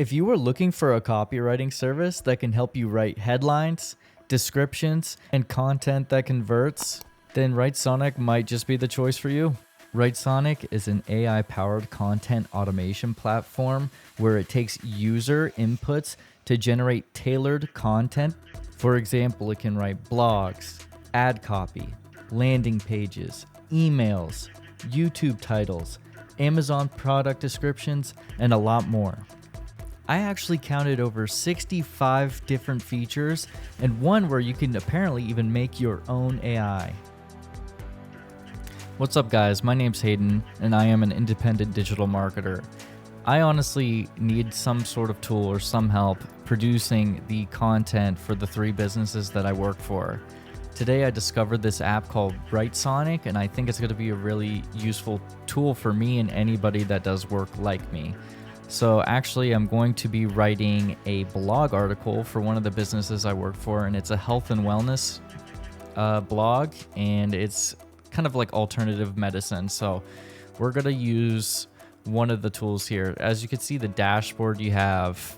If you are looking for a copywriting service that can help you write headlines, descriptions, and content that converts, then Writesonic might just be the choice for you. Writesonic is an AI-powered content automation platform where it takes user inputs to generate tailored content. For example, it can write blogs, ad copy, landing pages, emails, YouTube titles, Amazon product descriptions, and a lot more. I actually counted over 65 different features and one where you can apparently even make your own AI. What's up, guys? My name's Hayden, and I am an independent digital marketer. I honestly need some sort of tool or some help producing the content for the 3 businesses that I work for. Today I discovered this app called Writesonic, and I think it's going to be a really useful tool for me and anybody that does work like me. So actually I'm going to be writing a blog article for one of the businesses I work for, and it's a health and wellness blog, and it's kind of like alternative medicine. So we're going to use one of the tools here. As you can see, the dashboard, you have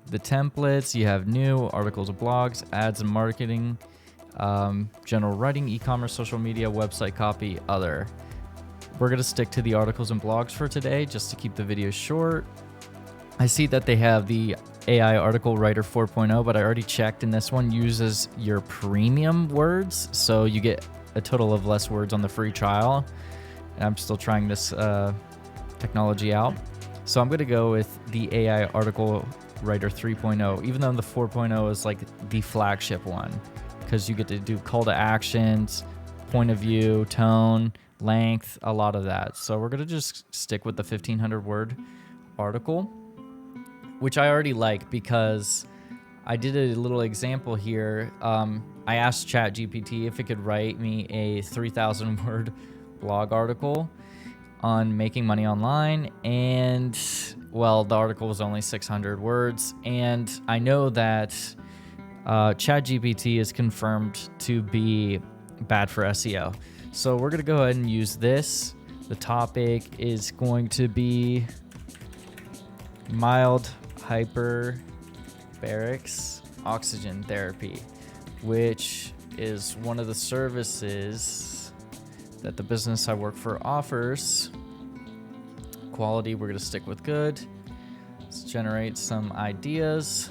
the templates, you have new articles of blogs, ads and marketing, general writing, e-commerce, social media, website copy, other. We're going to stick to the articles and blogs for today just to keep the video short. I see that they have the AI Article Writer 4.0, but I already checked, and this one uses your premium words, so you get a total of less words on the free trial. I'm still trying this technology out. So I'm going to go with the AI Article Writer 3.0, even though the 4.0 is like the flagship one, because you get to do call to actions, point of view, tone, length, a lot of that. So we're going to just stick with the 1,500 word article, which I already like because I did a little example here. I asked ChatGPT if it could write me a 3,000 word blog article on making money online, and well, the article was only 600 words, and I know that ChatGPT is confirmed to be bad for SEO. So we're gonna go ahead and use this. The topic is going to be mild hyperbaric oxygen therapy, which is one of the services that the business I work for offers. Quality, we're going to stick with good. Let's generate some ideas.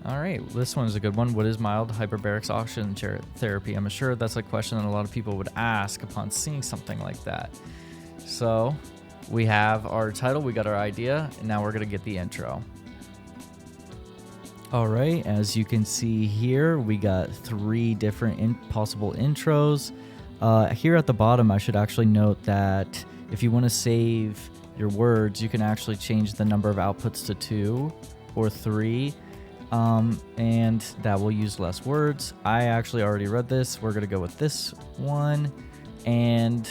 All right, this one is a good one. What is mild hyperbaric oxygen therapy? I'm sure that's a question that a lot of people would ask upon seeing something like that. So we have our title, we got our idea, and now we're going to get the intro. All right, as you can see here, we got 3 different possible intros. Here at the bottom, I should actually note that if you want to save your words, you can actually change the number of outputs to 2 or 3, and that will use less words. I actually already read this. We're going to go with this one, and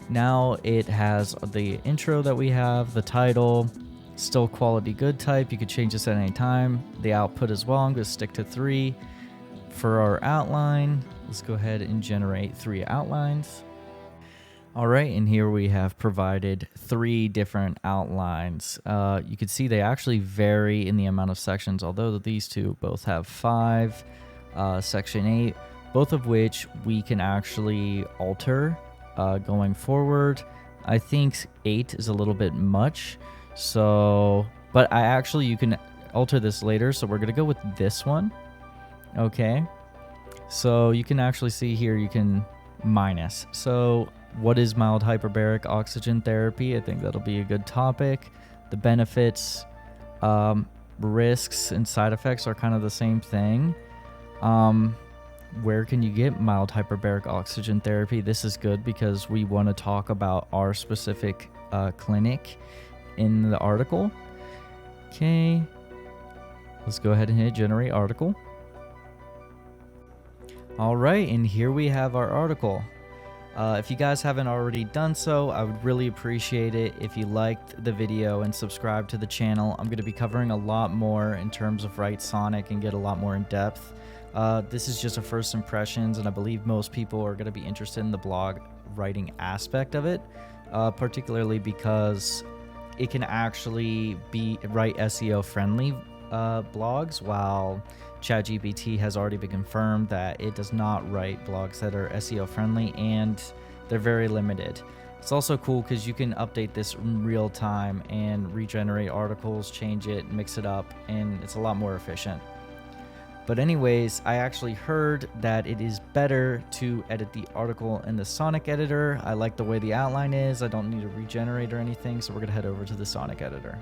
now it has the intro that we have, the title, still quality good type. You could change this at any time. The output as well, I'm going to stick to 3. For our outline, let's go ahead and generate 3 outlines. All right, and here we have provided 3 different outlines. You can see they actually vary in the amount of sections, although these 2 both have 5, section 8, both of which we can actually alter going forward. I think 8 is a little bit much, but you can alter this later, so we're gonna go with this one. Okay, so you can actually see here, you can minus. So what is mild hyperbaric oxygen therapy? I think that'll be a good topic. The benefits, risks, and side effects are kind of the same thing. Where can you get mild hyperbaric oxygen therapy? This is good because we want to talk about our specific clinic in the article. Okay, let's go ahead and hit generate article. All right, and here we have our article. If you guys haven't already done so, I would really appreciate it if you liked the video and subscribe to the channel. I'm going to be covering a lot more in terms of Writesonic and get a lot more in depth. This is just a first impressions, and I believe most people are going to be interested in the blog writing aspect of it, particularly because it can actually write SEO friendly blogs, while ChatGPT has already been confirmed that it does not write blogs that are SEO friendly, and they're very limited. It's also cool because you can update this in real time and regenerate articles, change it, mix it up, and it's a lot more efficient. But anyways, I actually heard that it is better to edit the article in the Sonic editor. I like the way the outline is. I don't need to regenerate or anything, so we're going to head over to the Sonic editor.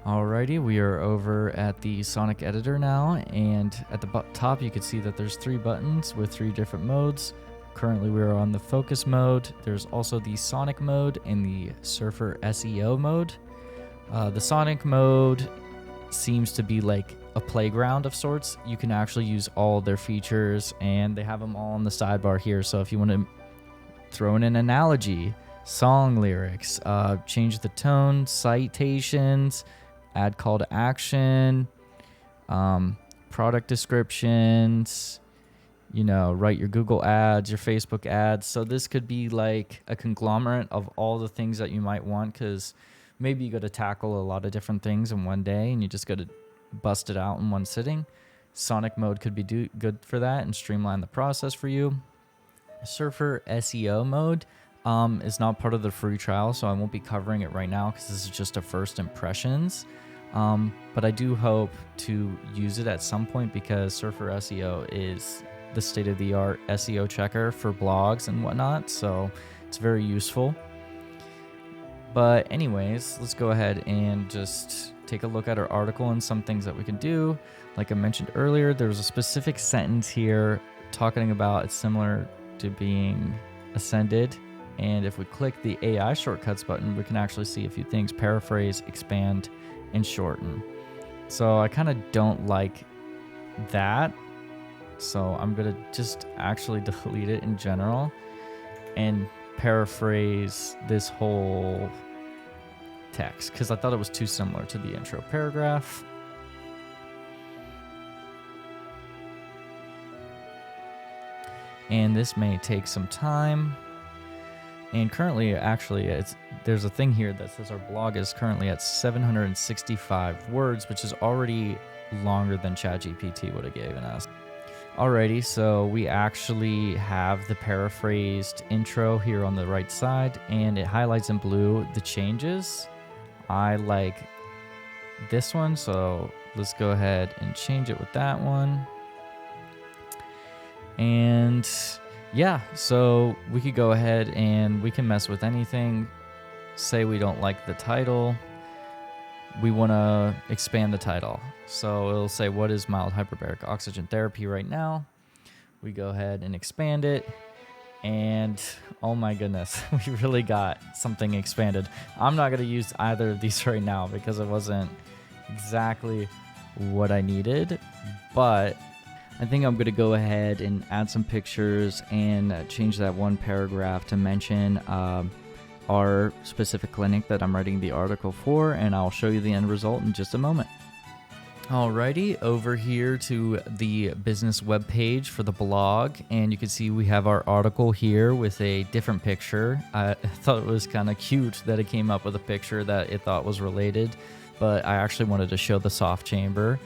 Alrighty, we are over at the Sonic editor now, and at the top you can see that there's 3 buttons with 3 different modes. Currently we are on the focus mode. There's also the Sonic mode and the Surfer SEO mode. The Sonic mode seems to be like a playground of sorts. You can actually use all their features, and they have them all on the sidebar here. So if you want to throw in an analogy, song lyrics, change the tone, citations, add call to action, product descriptions, write your Google ads, your Facebook ads. So this could be like a conglomerate of all the things that you might want, because maybe you got to tackle a lot of different things in one day and you just got to bust it out in one sitting. Sonic mode could be good for that and streamline the process for you. Surfer SEO mode is not part of the free trial, so I won't be covering it right now because this is just a first impressions. But I do hope to use it at some point, because Surfer SEO is the state-of-the-art SEO checker for blogs and whatnot, so it's very useful. But anyways, let's go ahead and just take a look at our article and some things that we can do. Like I mentioned earlier, there was a specific sentence here talking about it's similar to being ascended. And if we click the AI shortcuts button, we can actually see a few things: paraphrase, expand, and shorten. So I kind of don't like that. So I'm going to just actually delete it in general and paraphrase this whole text, because I thought it was too similar to the intro paragraph. And this may take some time. And currently, actually, there's a thing here that says our blog is currently at 765 words, which is already longer than ChatGPT would have given us. Alrighty, so we actually have the paraphrased intro here on the right side, and it highlights in blue the changes. I like this one, so let's go ahead and change it with that one. And yeah, so we could go ahead and we can mess with anything. Say we don't like the title. We want to expand the title. So it'll say, what is mild hyperbaric oxygen therapy right now? We go ahead and expand it. And oh my goodness, we really got something expanded. I'm not going to use either of these right now because it wasn't exactly what I needed. But I think I'm going to go ahead and add some pictures and change that one paragraph to mention our specific clinic that I'm writing the article for, and I'll show you the end result in just a moment. Alrighty, over here to the business web page for the blog, and you can see we have our article here with a different picture. I thought it was kind of cute that it came up with a picture that it thought was related, but I actually wanted to show the soft chamber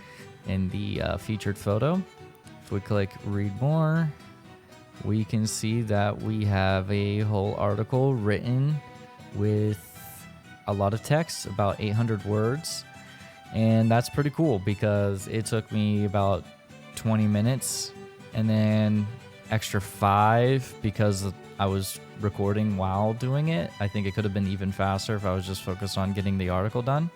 in the featured photo. If we click read more, we can see that we have a whole article written with a lot of text, about 800 words. And that's pretty cool because it took me about 20 minutes and then extra 5 because I was recording while doing it. I think it could have been even faster if I was just focused on getting the article done.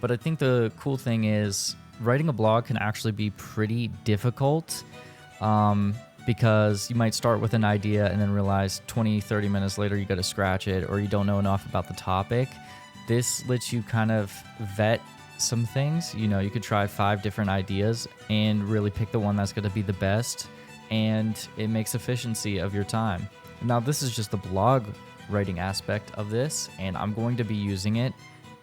But I think the cool thing is writing a blog can actually be pretty difficult because you might start with an idea and then realize 20, 30 minutes later you got to scratch it, or you don't know enough about the topic. This lets you kind of vet some things. You know, you could try 5 different ideas and really pick the one that's going to be the best, and it makes efficiency of your time. Now, this is just the blog writing aspect of this, and I'm going to be using it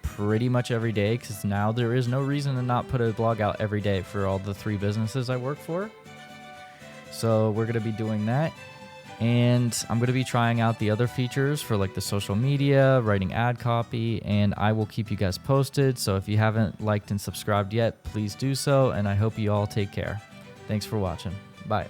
pretty much every day because now there is no reason to not put a blog out every day for all the 3 businesses I work for. So we're going to be doing that. And I'm going to be trying out the other features for like the social media, writing ad copy, and I will keep you guys posted. So if you haven't liked and subscribed yet, please do so. And I hope you all take care. Thanks for watching. Bye.